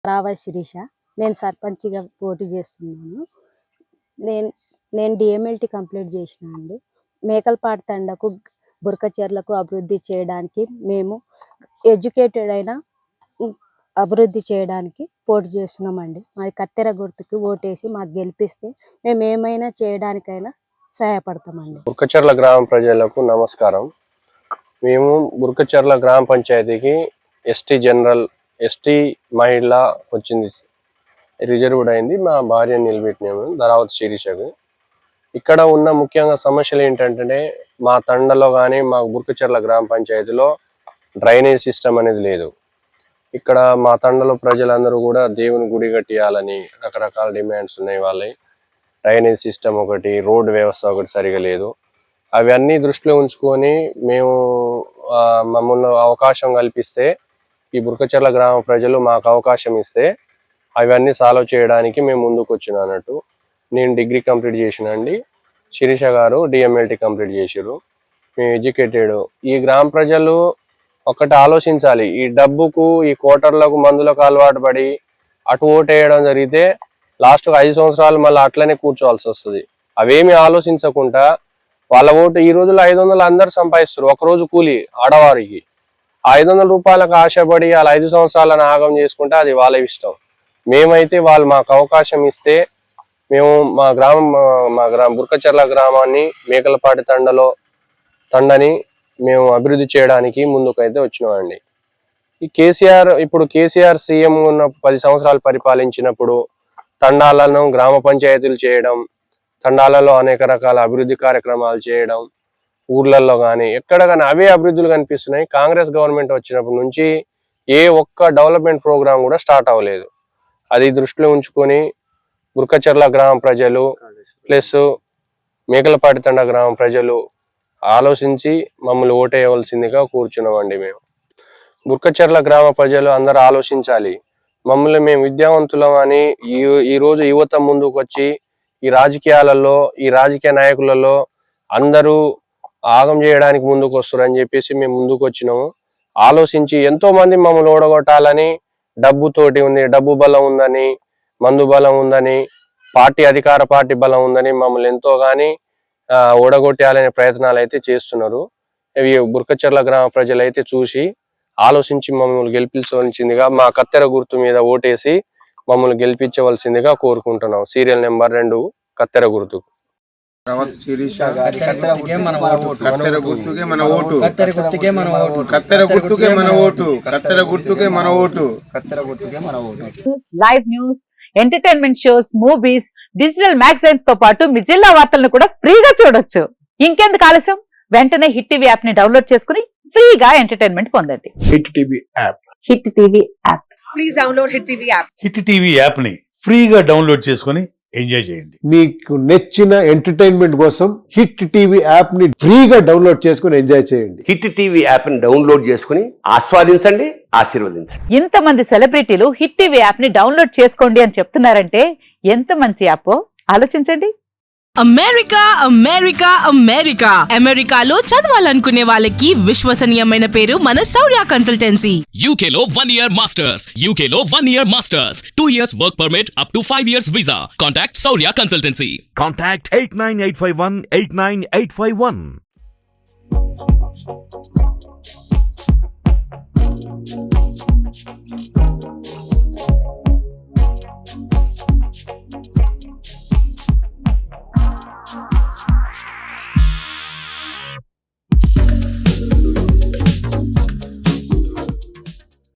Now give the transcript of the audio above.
రావా శిరీష. నేను సర్పంచ్గా పోటీ చేస్తున్నాను. నేను డిఎంఎల్టీ కంప్లీట్ చేసిన అండి. మేకలపాటి తండకు బురకచెర్లకు అభివృద్ధి చేయడానికి మేము ఎడ్యుకేటెడ్ అయిన అభివృద్ధి చేయడానికి పోటీ చేస్తున్నామండి. మాది కత్తెర గుర్తుకి ఓటేసి మాకు గెలిపిస్తే మేము ఏమైనా చేయడానికైనా సహాయపడతామండి. బురకచెర్ల గ్రామ ప్రజలకు నమస్కారం. మేము బురకచెర్ల గ్రామ పంచాయతీకి ఎస్టీ మహిళ వచ్చింది, రిజర్వ్డ్ అయింది. మా భార్యను నిలబెట్టినాము, ధరావత్ శిరీషకు. ఇక్కడ ఉన్న ముఖ్యంగా సమస్యలు ఏంటంటే మా తండలో కానీ మా బురకచెర్ల గ్రామ పంచాయతీలో డ్రైనేజ్ సిస్టమ్ అనేది లేదు. ఇక్కడ మా తండలో ప్రజలందరూ కూడా దేవుని గుడి కట్టియాలని రకరకాల డిమాండ్స్ ఉన్నాయి వాళ్ళవి. డ్రైనేజ్ సిస్టమ్ ఒకటి, రోడ్డు వ్యవస్థ ఒకటి సరిగా లేదు. అవన్నీ దృష్టిలో ఉంచుకొని మేము మమ్మల్ని అవకాశం కల్పిస్తే, ఈ బురకచెర్ల గ్రామ ప్రజలు మాకు అవకాశం ఇస్తే అవన్నీ సాల్వ్ చేయడానికి మేము ముందుకు వచ్చినట్టు. నేను డిగ్రీ కంప్లీట్ చేసినండి, శిరీష గారు డిఎంఎల్టీ కంప్లీట్ చేసిరు. మేము ఎడ్యుకేటెడ్. ఈ గ్రామ ప్రజలు ఒకటి ఆలోచించాలి, ఈ డబ్బుకు ఈ కోటర్లకు మందులకు అలవాటు పడి అటు ఓటు వేయడం జరిగితే లాస్ట్కు 5 సంవత్సరాలు మళ్ళీ అట్లనే కూర్చోవాల్సి వస్తుంది. అవేమి ఆలోచించకుండా వాళ్ళ ఓటు ఈ రోజుల్లో 500 అందరు సంపాదిస్తారు, ఒకరోజు కూలి ఆడవారికి. 500 రూపాయలకు ఆశపడి వాళ్ళ 5 సంవత్సరాలను ఆగం చేసుకుంటే అది వాళ్ళ ఇష్టం. మేమైతే వాళ్ళు మాకు అవకాశం ఇస్తే మేము మా బురకచెర్ల గ్రామాన్ని మేకలపాటి తండని మేము అభివృద్ధి చేయడానికి ముందుకైతే వచ్చినామండి. ఈ కేసీఆర్ సీఎం ఉన్న 10 సంవత్సరాలు పరిపాలించినప్పుడు తండాలను గ్రామ పంచాయతీలు చేయడం, తండాలలో అనేక రకాల అభివృద్ధి కార్యక్రమాలు చేయడం, ఊర్లలో కానీ ఎక్కడ కానీ అవే అభివృద్ధులు కనిపిస్తున్నాయి. కాంగ్రెస్ గవర్నమెంట్ వచ్చినప్పటి నుంచి ఏ ఒక్క డెవలప్మెంట్ ప్రోగ్రామ్ కూడా స్టార్ట్ అవ్వలేదు. అది దృష్టిలో ఉంచుకొని బురకచెర్ల గ్రామ ప్రజలు ప్లస్ మేకలపాటి తండ గ్రామ ప్రజలు ఆలోచించి మమ్మల్ని ఓటేయవలసిందిగా కూర్చున్నామండి. మేము బురకచెర్ల గ్రామ ప్రజలు అందరూ ఆలోచించాలి. మమ్మల్ని మేము విద్యావంతులం అని ఈరోజు యువత ముందుకు వచ్చి ఈ రాజకీయ నాయకులలో అందరూ ఆగం చేయడానికి ముందుకు వస్తారని చెప్పేసి మేము ముందుకు వచ్చినాము. ఆలోచించి ఎంతో మంది మమ్మల్ని ఓడగొట్టాలని, డబ్బుతోటి ఉంది, డబ్బు బలం ఉందని, మందు బలం ఉందని, అధికార పార్టీ బలం ఉందని మమ్మల్ని ఎంతో కానీ ఓడగొట్టాలనే ప్రయత్నాలు అయితే చేస్తున్నారు. ఇవి బురకచెర్ల గ్రామ ప్రజలు అయితే చూసి ఆలోచించి మమ్మల్ని గెలిపించవలసిందిగా మా కత్తెర గుర్తు మీద ఓటేసి మమ్మల్ని గెలిపించవలసిందిగా కోరుకుంటున్నాం. సీరియల్ నెంబర్ 2 కత్తెర గుర్తు. Live news, entertainment shows, movies, digital magazines తో పాటు మీ జిల్లా వార్తలను కూడా ఫ్రీగా చూడొచ్చు. ఇంకెందుకు ఆలస్యం, వెంటనే హిట్ టీవీ యాప్ ని డౌన్లోడ్ చేసుకుని ఫ్రీగా ఎంటర్టైన్మెంట్ పొందండి. Hit TV app. Please download hit TV app. Hit TV app ని ఫ్రీగా డౌన్లోడ్ చేసుకుని ఎంజాయ్ చేయండి. మీకు నచ్చిన ఎంటర్టైన్మెంట్ కోసం హిట్ టీవీ యాప్ ని ఫ్రీగా డౌన్లోడ్ చేసుకుని ఎంజాయ్ చేయండి. హిట్ టీవీ యాప్ ని డౌన్లోడ్ చేసుకుని ఆస్వాదించండి, ఆశీర్వదించండి. ఇంతమంది సెలబ్రిటీలు హిట్ టీవీ యాప్ ని డౌన్లోడ్ చేసుకోండి అని చెప్తున్నారంటే ఎంత మంచి యాప్ ఆలోచించండి. అమెరికా అమెరికాలో చదవాలనుకునే వాళ్ళకి విశ్వసనీయమైన పేరు మన శౌర్య కన్సల్టెన్సీ. UK లో 1 year masters, UK లో 1 year masters, 2 years work permit up to 5 years visa. Contact Saurya Consultancy. Contact 89851 89851.